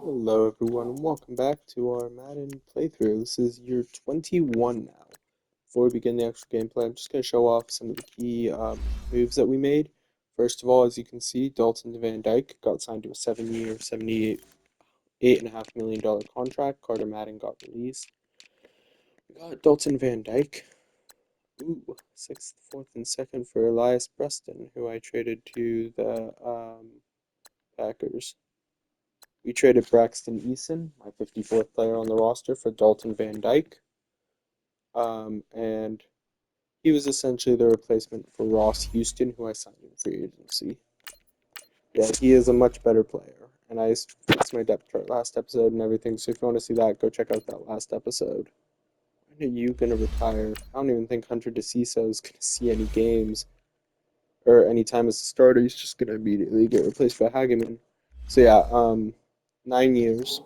Hello everyone and welcome back to our Madden playthrough. This is year 21 now. Before we begin the actual gameplay, I'm just going to show off some of the key moves that we made. First of all, as you can see, Dalton Van Dyke got signed to a 7-year, $78.5 million contract. Carter Madden got released. We got Dalton Van Dyke. Ooh, 6th, 4th, and 2nd for Elias Preston, who I traded to the Packers. We traded Braxton Eason, my 54th player on the roster, for Dalton Van Dyke. And he was essentially the replacement for Ross Houston, who I signed in free agency. Yeah, he is a much better player. And I fixed my depth chart last episode and everything, so if you want to see that, go check out that last episode. When are you going to retire? I don't even think Hunter DeCiso is going to see any games or any time as a starter. He's just going to immediately get replaced by Hageman. So yeah, 9 years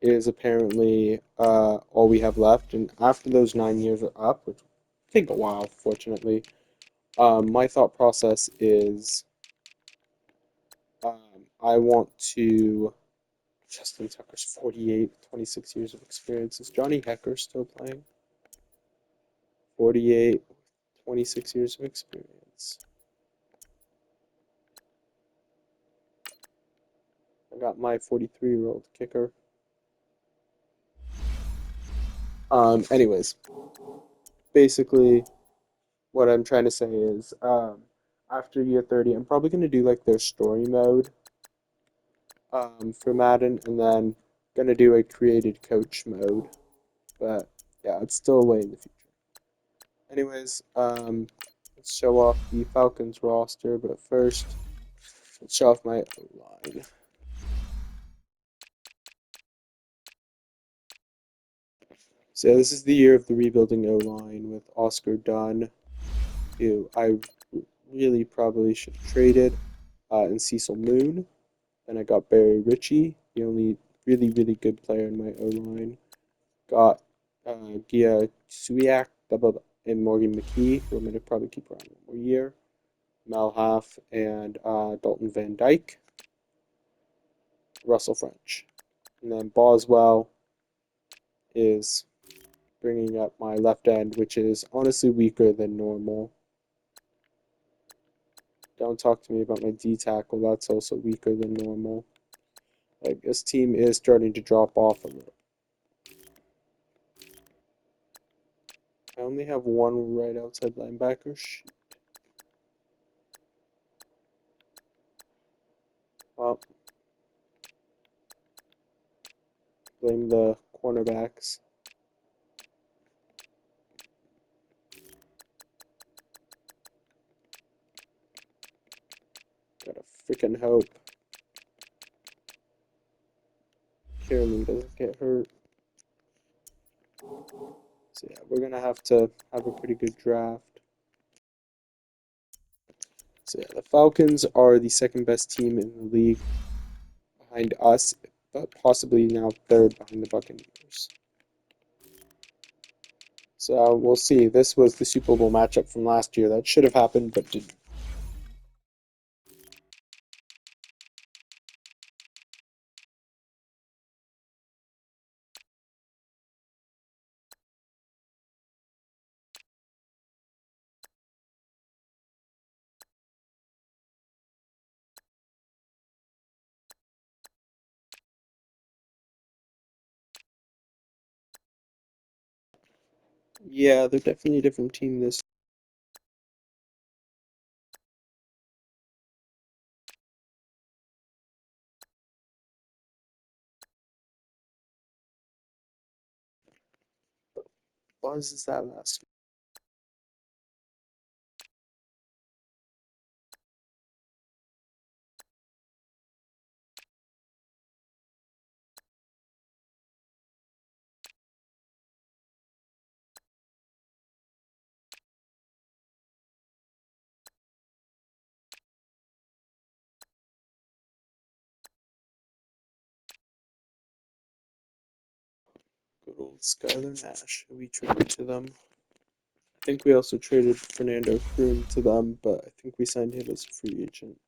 is apparently all we have left. And after those 9 years are up, which take a while, fortunately, my thought process is I want to. Justin Tucker's 48, 26 years of experience. Is Johnny Hecker still playing? 48, 26 years of experience. I got my 43-year-old kicker. Anyways, basically, what I'm trying to say is, after year 30, I'm probably going to do like their story mode for Madden, and then gonna do a created coach mode. But yeah, it's still way in the future. Anyways, let's show off the Falcons roster. But first, let's show off my O-line. So yeah, this is the year of the rebuilding O-line with Oscar Dunn, who I really probably should have traded, and Cecil Moon. Then I got Barry Ritchie, the only really good player in my O-line. Got Gia Suyak, and Morgan McKee, who I'm going to probably keep around one more year. Malhaf and Dalton Van Dyke. Russell French. And then Boswell is bringing up my left end, which is honestly weaker than normal. Don't talk to me about my D tackle, that's also weaker than normal. Like, this team is starting to drop off a little. I only have one right outside linebacker. Well, blame the cornerbacks. Gotta freaking hope Kiernan doesn't get hurt. So yeah, we're gonna have to have a pretty good draft. So yeah, the Falcons are the second best team in the league behind us, but possibly now third behind the Buccaneers. So we'll see. This was the Super Bowl matchup from last year. That should have happened, but didn't. Yeah, they're definitely a different team this. Buzz is that last. Good old Skylar Nash, who we traded to them. I think we also traded Fernando Kroon to them, but I think we signed him as a free agent.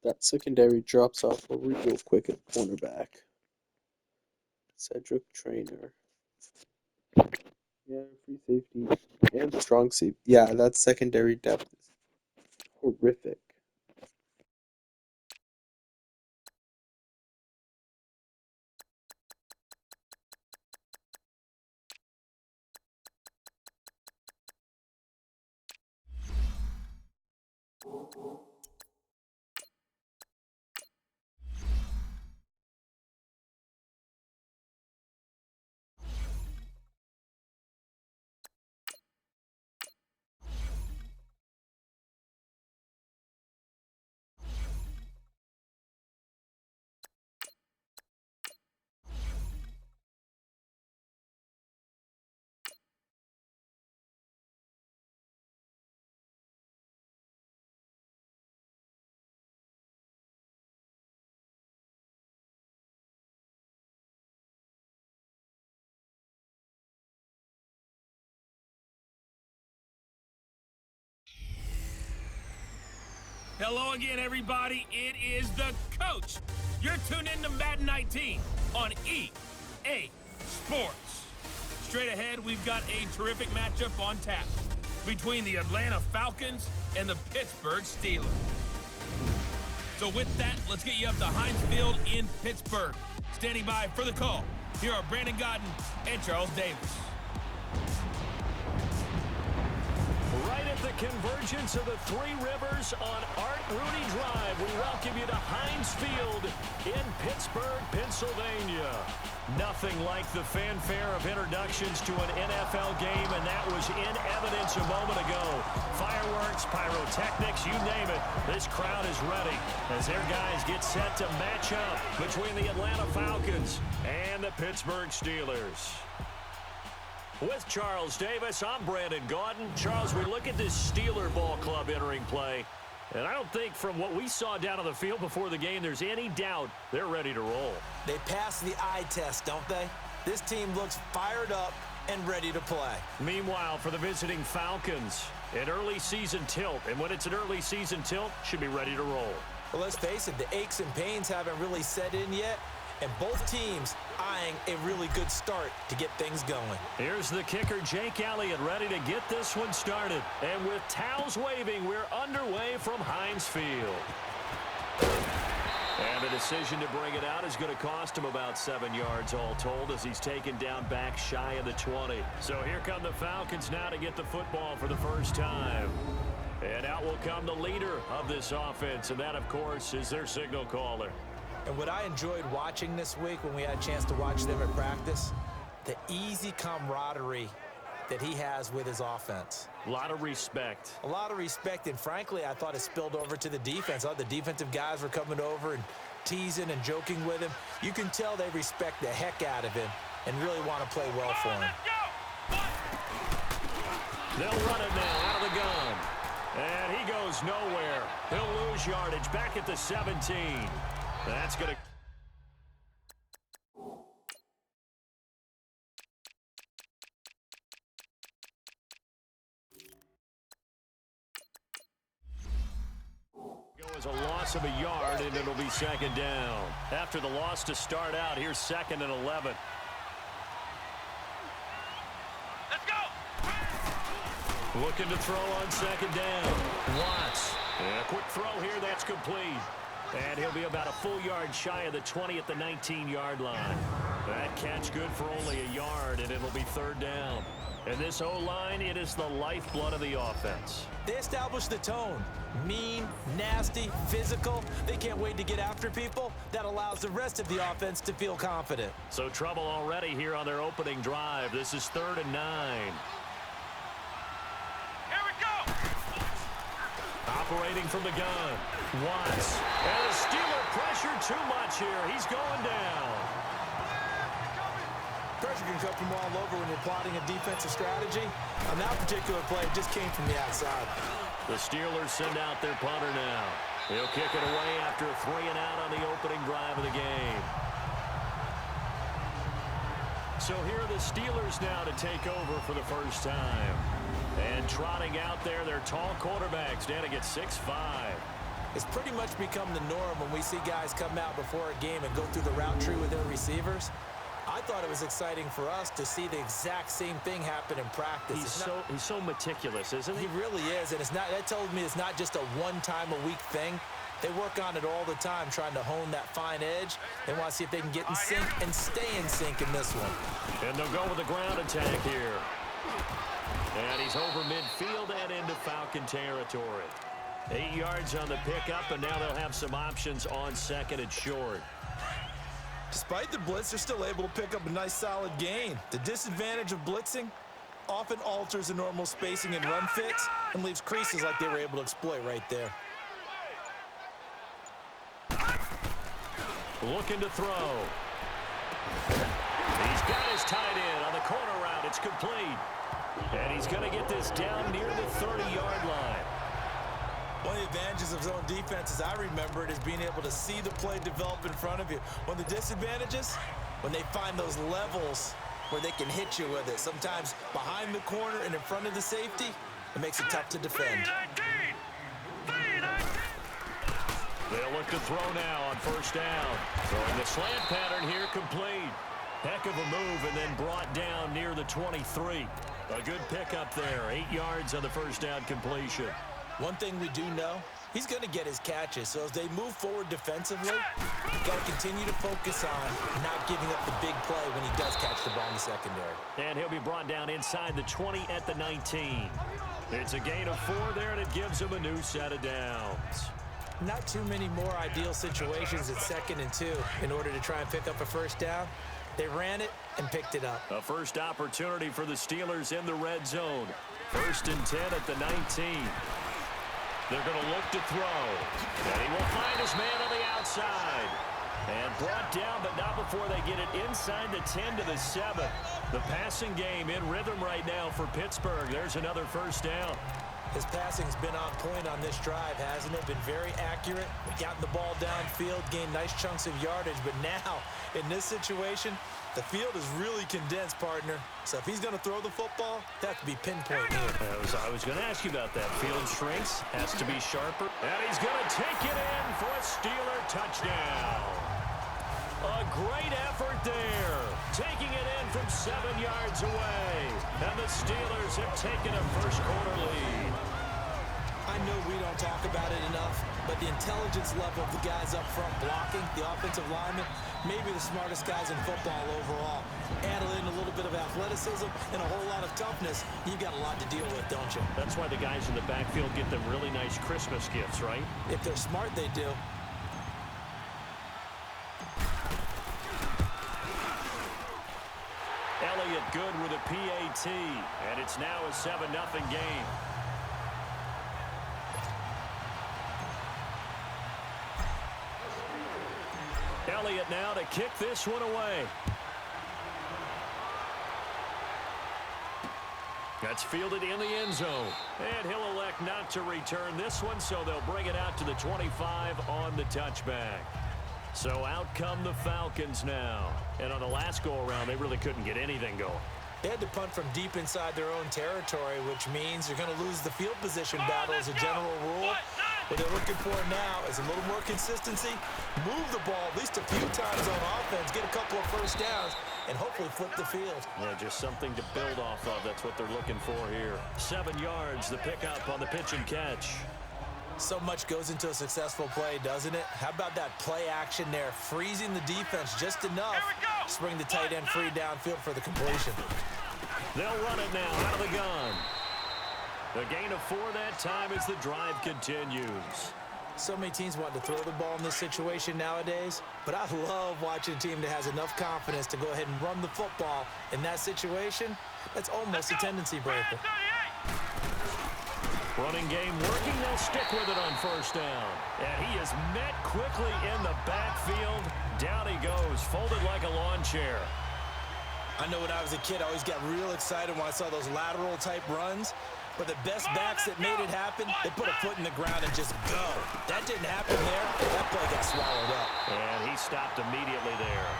That secondary drops off real quick at cornerback. Cedric Trainer. Yeah, free safety and strong safety. Yeah, that secondary depth is horrific. Hello again, everybody. It is the coach. You're tuned in to Madden 19 on EA Sports. Straight ahead, we've got a terrific matchup on tap between the Atlanta Falcons and the Pittsburgh Steelers. So with that, let's get you up to Heinz Field in Pittsburgh. Standing by for the call, here are Brandon Godden and Charles Davis. Right at the convergence of the Three Rivers on Art Rooney Drive, we welcome you to Heinz Field in Pittsburgh, Pennsylvania. Nothing like the fanfare of introductions to an NFL game, and that was in evidence a moment ago. Fireworks, pyrotechnics, you name it. This crowd is ready as their guys get set to match up between the Atlanta Falcons and the Pittsburgh Steelers. With Charles Davis, I'm Brandon Gaudin. Charles, we look at this Steeler ball club entering play, and I don't think from what we saw down on the field before the game there's any doubt they're ready to roll. They pass the eye test, don't they? This team looks fired up and ready to play. Meanwhile, for the visiting Falcons, an early season tilt, and when it's an early season tilt, should be ready to roll. Well, let's face it, the aches and pains haven't really set in yet, and both teams eyeing a really good start to get things going. Here's the kicker, Jake Elliott, ready to get this one started. And with towels waving, we're underway from Heinz Field. And the decision to bring it out is going to cost him about 7 yards all told as he's taken down back shy of the 20. So here come the Falcons now to get the football for the first time. And out will come the leader of this offense, and that, of course, is their signal caller. And what I enjoyed watching this week when we had a chance to watch them at practice, the easy camaraderie that he has with his offense. A lot of respect. A lot of respect, and frankly, I thought it spilled over to the defense. The defensive guys were coming over and teasing and joking with him. You can tell they respect the heck out of him and really want to play well for him. They'll run it now out of the gun. And he goes nowhere. He'll lose yardage back at the 17. That's going to... go as a loss of a yard, and it'll be second down. After the loss to start out, here's 2nd and 11. Let's go! Looking to throw on 2nd down. Watts. And a quick throw here, that's complete. And he'll be about a full yard shy of the 20 at the 19-yard line. That catch good for only a yard, and it'll be 3rd down. And this O-line, it is the lifeblood of the offense. They established the tone. Mean, nasty, physical. They can't wait to get after people. That allows the rest of the offense to feel confident. So trouble already here on their opening drive. This is 3rd and 9. Operating from the gun. Watts. And the Steeler pressure too much here. He's going down. Pressure can come from all over when you're plotting a defensive strategy. On that particular play, it just came from the outside. The Steelers send out their punter now. He'll kick it away after a 3 and out on the opening drive of the game. So here are the Steelers now to take over for the first time. And trotting out there, their tall quarterback standing at 6'5". It's pretty much become the norm when we see guys come out before a game and go through the route tree with their receivers. I thought it was exciting for us to see the exact same thing happen in practice. He's so meticulous, isn't he? He really is, and that tells me it's not just a one-time-a-week thing. They work on it all the time, trying to hone that fine edge. They want to see if they can get in sync and stay in sync in this one. And they'll go with the ground attack here. And he's over midfield and into Falcon territory. 8 yards on the pickup, and now they'll have some options on second and short. Despite the blitz, they're still able to pick up a nice solid gain. The disadvantage of blitzing often alters the normal spacing and run fits and leaves creases like they were able to exploit right there. Looking to throw. He's got his tight end on the corner route. It's complete. And he's going to get this down near the 30-yard line. One of the advantages of zone defense, as I remember it, is being able to see the play develop in front of you. One of the disadvantages, when they find those levels where they can hit you with it. Sometimes behind the corner and in front of the safety, it makes it tough to defend. They'll look to throw now on first down. Throwing the slant pattern here, complete. Heck of a move, and then brought down near the 23. A good pickup there. 8 yards on the first down completion. One thing we do know, he's going to get his catches. So as they move forward defensively, you've got to continue to focus on not giving up the big play when he does catch the ball in the secondary. And he'll be brought down inside the 20 at the 19. It's a gain of 4 there, and it gives him a new set of downs. Not too many more ideal situations at 2nd and 2 in order to try and pick up a first down. They ran it and picked it up. A first opportunity for the Steelers in the red zone. 1st and 10 at the 19. They're going to look to throw. And he will find his man on the outside. And brought down, but not before they get it inside the 10 to the 7. The passing game in rhythm right now for Pittsburgh. There's another first down. His passing's been on point on this drive, hasn't it? Been very accurate. Gotten the ball downfield, gained nice chunks of yardage. But now, in this situation, the field is really condensed, partner. So if he's going to throw the football, that could be pinpoint here. I was going to ask you about that. Field shrinks, has to be sharper. And he's going to take it in for a Steeler touchdown. A great effort there. Taking it in from 7 yards away. And the Steelers have taken a first-quarter lead. I know we don't talk about it enough, but the intelligence level of the guys up front blocking, the offensive linemen, maybe the smartest guys in football overall. Add in a little bit of athleticism and a whole lot of toughness, you've got a lot to deal with, don't you? That's why the guys in the backfield get them really nice Christmas gifts, right? If they're smart, they do. Elliott good with a PAT, and it's now a 7-0 game. Elliott now to kick this one away. That's fielded in the end zone. And he'll elect not to return this one, so they'll bring it out to the 25 on the touchback. So out come the Falcons now. And on the last go-around, they really couldn't get anything going. They had to punt from deep inside their own territory, which means you're going to lose the field position battle as a general rule. What they're looking for now is a little more consistency, move the ball at least a few times on offense, get a couple of first downs, and hopefully flip the field. Yeah, just something to build off of. That's what they're looking for here. 7 yards, the pickup on the pitch and catch. So much goes into a successful play, doesn't it? How about that play action there, freezing the defense just enough to bring the tight end free downfield for the completion. They'll run it now out of the gun. The gain of 4 that time as the drive continues. So many teams want to throw the ball in this situation nowadays, but I love watching a team that has enough confidence to go ahead and run the football in that situation. That's almost a tendency breaker. Running game working, they'll stick with it on first down. And he is met quickly in the backfield. Down he goes, folded like a lawn chair. I know when I was a kid, I always got real excited when I saw those lateral type runs. But the best backs that made it happen, they put a foot in the ground and just go. That didn't happen there. That play got swallowed up. And he stopped immediately there.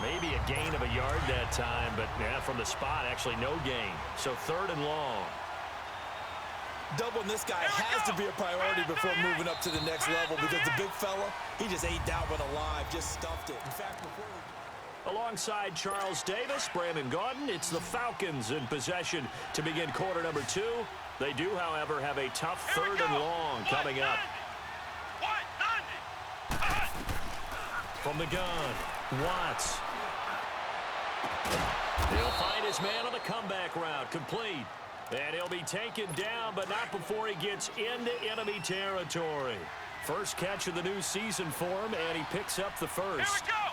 Maybe a gain of a yard that time, but yeah, from the spot, actually no gain. So 3rd and long. Doubling this guy has to be a priority before moving up to the next level because the big fella, he just ate that one alive, just stuffed it. In fact, before Alongside Charles Davis, Brandon Gaudin, it's the Falcons in possession to begin quarter number 2. They do, however, have a tough 3rd and long coming up. From the gun, Watts. He'll find his man on the comeback route, complete. And he'll be taken down, but not before he gets into enemy territory. First catch of the new season for him, and he picks up the first. Here we go.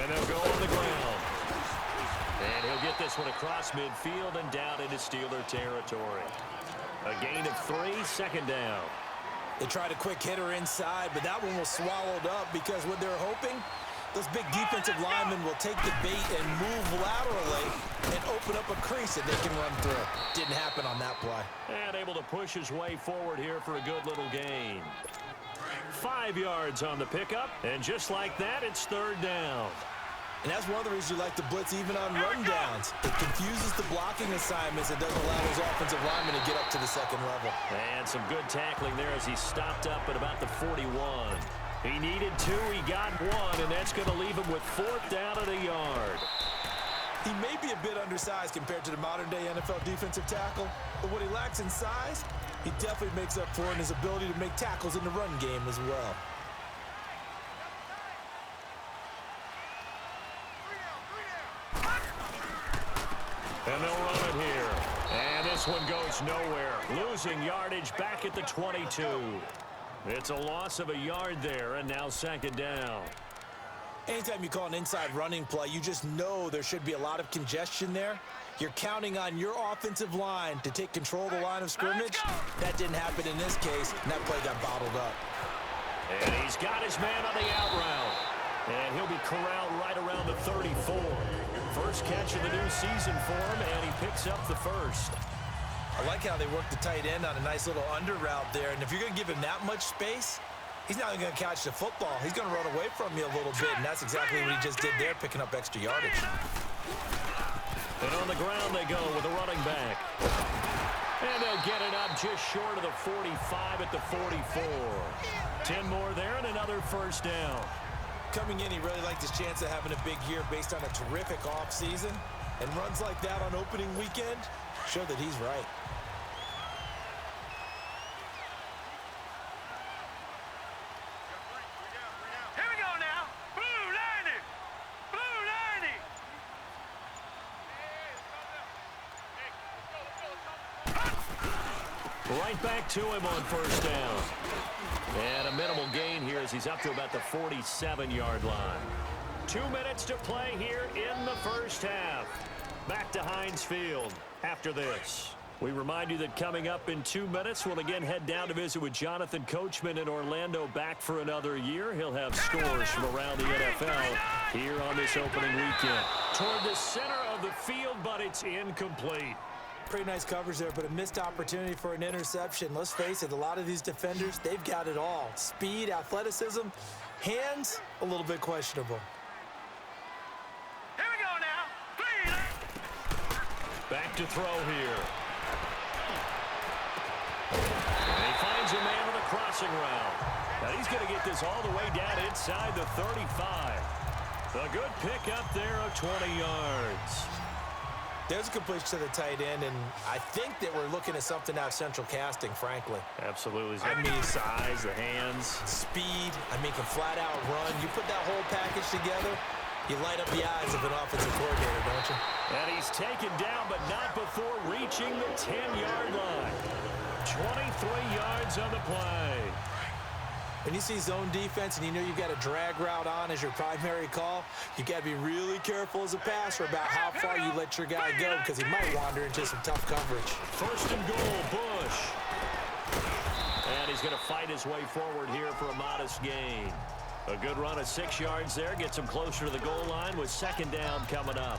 And they'll go on the ground. And he'll get this one across midfield and down into Steeler territory. A gain of 3, 2nd down. they tried a quick hitter inside, but that one was swallowed up because what they're hoping, those big defensive linemen will take the bait and move laterally and open up a crease that they can run through. Didn't happen on that play. And able to push his way forward here for a good little gain. 5 yards on the pickup, and just like that, it's 3rd down. And that's one of the reasons you like to blitz even on run downs. It confuses the blocking assignments. It doesn't allow those offensive linemen to get up to the second level. And some good tackling there as he stopped up at about the 41. He needed 2, he got 1, and that's going to leave him with 4th down at a yard. He may be a bit undersized compared to the modern-day NFL defensive tackle, but what he lacks in size, he definitely makes up for in his ability to make tackles in the run game as well. And they'll run it here. And this one goes nowhere. Losing yardage back at the 22. It's a loss of a yard there, and now 2nd down. Anytime you call an inside running play, you just know there should be a lot of congestion there. You're counting on your offensive line to take control of the line of scrimmage. That didn't happen in this case, and that play got bottled up. And he's got his man on the out route. And he'll be corralled right around the 34. First catch of the new season for him, and he picks up the first. I like how they work the tight end on a nice little under route there. And if you're going to give him that much space, he's not even going to catch the football. He's going to run away from you a little bit, and that's exactly what he just did there, picking up extra yardage. And on the ground they go with a running back. And they'll get it up just short of the 45 at the 44. 10 more there and another first down. Coming in, he really liked his chance of having a big year based on a terrific offseason. And runs like that on opening weekend show that he's right. Here we go now. Blue 90. Blue 90. Right back to him on first down. And a minimal gain here as he's up to about the 47-yard line. 2 minutes to play here in the first half. Back to Heinz Field after this. We remind you that coming up in 2 minutes, we'll again head down to visit with Jonathan Coachman in Orlando, back for another year. He'll have scores from around the NFL here on this opening weekend. Toward the center of the field, but it's incomplete. Pretty nice coverage there, but a missed opportunity for an interception. Let's face it, a lot of these defenders, they've got it all. Speed, athleticism, hands, a little bit questionable. Here we go now. Please. Back to throw here. And he finds a man on the crossing route. Now he's going to get this all the way down inside the 35. A good pickup there of 20 yards. There's a completion to the tight end, and I think that we're looking at something out of central casting, frankly. Absolutely. He's got the size, the hands. Speed, can flat out run. You put that whole package together, you light up the eyes of an offensive coordinator, don't you? And he's taken down, but not before reaching the 10-yard line. 23 yards on the play. When you see zone defense and you know you've got a drag route on as your primary call, you got to be really careful as a passer about how far you let your guy go because he might wander into some tough coverage. First and goal, Bush. And he's going to fight his way forward here for a modest gain. A good run of 6 yards there gets him closer to the goal line with 2nd down coming up.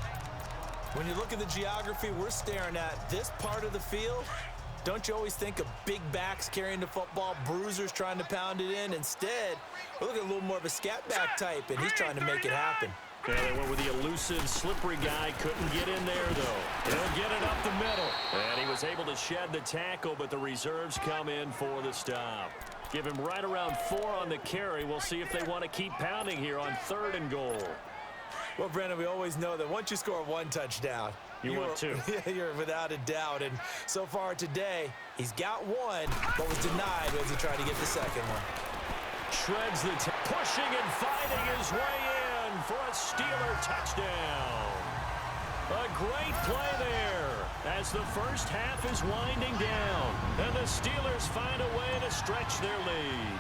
When you look at the geography we're staring at, this part of the field, don't you always think of big backs carrying the football, bruisers trying to pound it in? Instead, we're looking at a little more of a scat back type, and he's trying to make it happen. Yeah, they went with the elusive, slippery guy. Couldn't get in there, though. He'll get it up the middle. And he was able to shed the tackle, but the reserves come in for the stop. Give him right around 4 on the carry. We'll see if they want to keep pounding here on 3rd and goal. Well, Brandon, we always know that once you score 1 touchdown, you want 2. You're without a doubt. And so far today, he's got 1, but was denied as he tried to get the second one. Shreds the pushing and fighting his way in for a Steeler touchdown. A great play there as the first half is winding down, and the Steelers find a way to stretch their lead.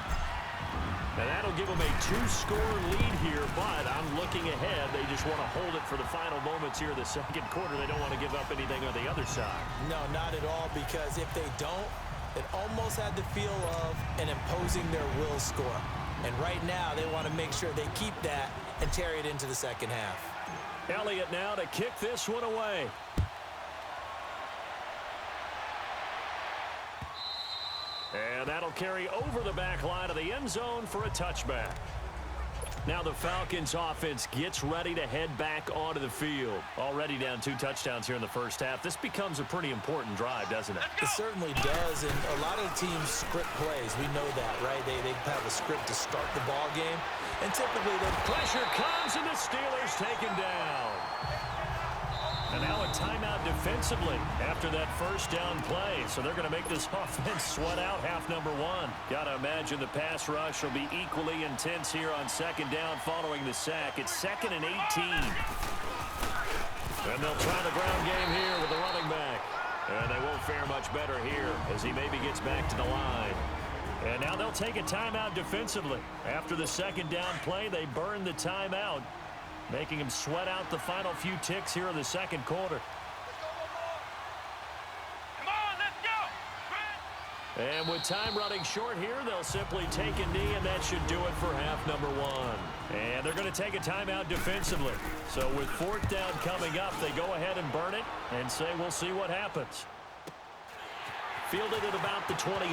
And that'll give them a 2-score lead here, but I'm looking ahead. They just want to hold it for the final moments here of the second quarter. They don't want to give up anything on the other side. No, not at all, because if they don't, it almost had the feel of an imposing their will score. And right now, they want to make sure they keep that and carry it into the second half. Elliott now to kick this one away. And that'll carry over the back line of the end zone for a touchback. Now the Falcons offense gets ready to head back onto the field. Already down 2 touchdowns here in the first half. This becomes a pretty important drive, doesn't it? It certainly does, and a lot of teams script plays. We know that, right? They have a script to start the ball game, and typically the pressure comes and the Steelers take him down. And now a timeout defensively after that first down play. So they're going to make this offense sweat out half number 1. Got to imagine the pass rush will be equally intense here on 2nd down following the sack. It's 2nd and 18. And they'll try the ground game here with the running back. And they won't fare much better here as he maybe gets back to the line. And now they'll take a timeout defensively. After the 2nd down play, they burn the timeout, making him sweat out the final few ticks here in the second quarter. Come on, let's go! And with time running short here, they'll simply take a knee, and that should do it for half number 1. And they're going to take a timeout defensively. So with 4th down coming up, they go ahead and burn it and say we'll see what happens. Fielded at about the 28.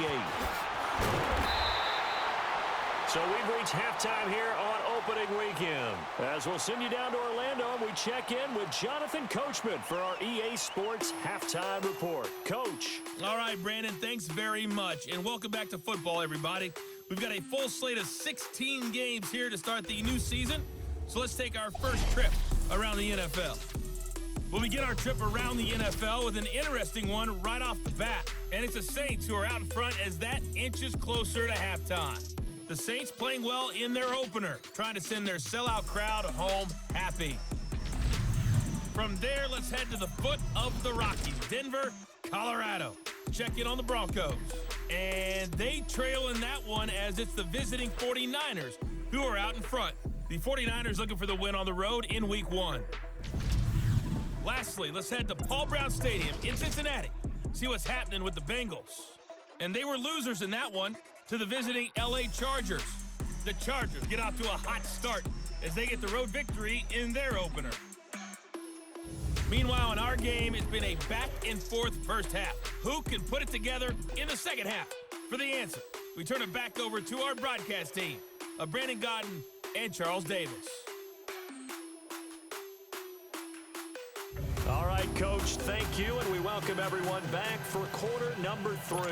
So we've reached halftime here on opening weekend. As we'll send you down to Orlando, and we check in with Jonathan Coachman for our EA Sports Halftime Report. Coach. All right, Brandon, thanks very much. And welcome back to football, everybody. We've got a full slate of 16 games here to start the new season. So let's take our first trip around the NFL. We'll begin our trip around the NFL with an interesting one right off the bat. And it's the Saints who are out in front as that inches closer to halftime. The Saints playing well in their opener, trying to send their sellout crowd home happy. From there, let's head to the foot of the Rockies, Denver, Colorado. Check in on the Broncos. And they trail in that one as it's the visiting 49ers who are out in front. The 49ers looking for the win on the road in Week 1. Lastly, let's head to Paul Brown Stadium in Cincinnati. See what's happening with the Bengals. And they were losers in that one to the visiting LA Chargers. The Chargers get off to a hot start as they get the road victory in their opener. Meanwhile, in our game, it's been a back-and-forth first half. Who can put it together in the second half? For the answer, we turn it back over to our broadcast team of Brandon Godden and Charles Davis. All right, Coach, thank you, and we welcome everyone back for quarter number 3.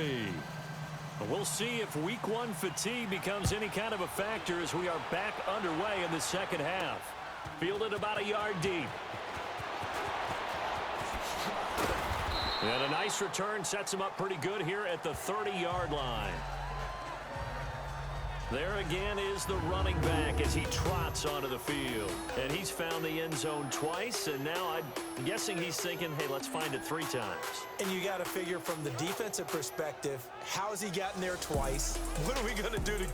We'll see if Week 1 fatigue becomes any kind of a factor as we are back underway in the second half. Fielded about a yard deep. And a nice return sets him up pretty good here at the 30-yard line. There again is the running back as he trots onto the field. And he's found the end zone twice, and now I'm guessing he's thinking, hey, let's find it 3 times. And you got to figure from the defensive perspective, how has he gotten there twice? What are we going to do to